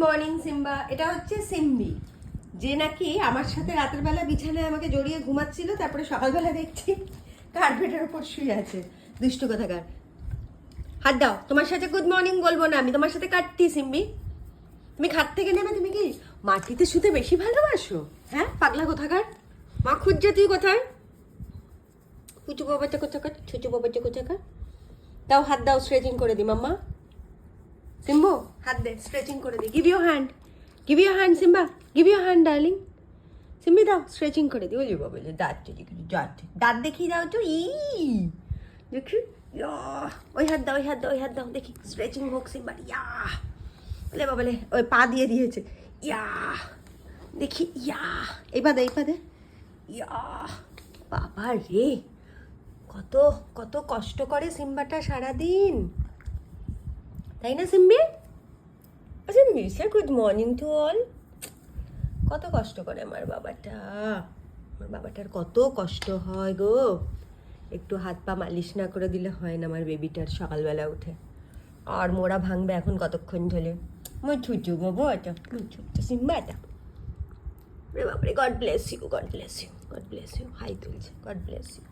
Morning Simba. এটা হচ্ছে সিম্বি, যে নাকি আমার সাথে রাতের বেলা বিছানায় আমাকে জড়িয়ে ঘুমাচ্ছিল, তারপরে সকালবেলা দেখছি কার্পেটের উপর শুয়ে আছে। দুষ্টু কোথাকার। হাত দাও। তোমার সাথে গুড মর্নিং বলবো না, আমি তোমার সাথে কাটতি। সিম্বি, তুমি খাট থেকে নেবে। তুমি কি মাটিতে শুতে বেশি ভালোবাসো? হ্যাঁ, পাগলা কোথাকার। মা খুঁজছে তুই কোথায়? কুচু বাবাটা কোথাকার, ছুচু বাবাটা কোথাকার। দাও হাত দাও, স্ট্রেচিং করে দি মাম্মা। সিম্বু হাত দে, স্ট্রেচিং করে দি। Give your hand, give your hand Simba, give your hand darling. Simbi দাও, স্ট্রেচিং করে দি। ওই বাবা, দাঁত দাঁত দাঁত দেখিয়ে দাও তো। দেখি, ওই হাত দাও, ওই হাত দাও, ওই হাত দাও, দেখি স্ট্রেচিং হোক সিম্বা। ইয়া বলে বাবলে, ওই পা দিয়ে দিয়েছে। ইয়া দেখি, ইয়া এই পা দে, এই পা দে। ইয়া বাবা রে, কত কত কষ্ট করে সিম্বাটা সারাদিন, তাই না সিম্বি? সিম্বি সে গুড মর্নিং টু অল। কত কষ্ট করে আমার বাবাটা, আমার বাবাটার কত কষ্ট হয় গো। একটু হাত পা মালিশ না করে দিলে হয় না আমার বেবিটার সকালবেলা উঠে। আর মোড়া ভাঙবে এখন কতক্ষণ ধরে। আমার ছুচু বাবু এটা, ছোট্ট সিম্বা এটা। রে বাবারে, God bless you, God bless you, God bless you. হাই তুলছে, গড ব্লেস ইউ।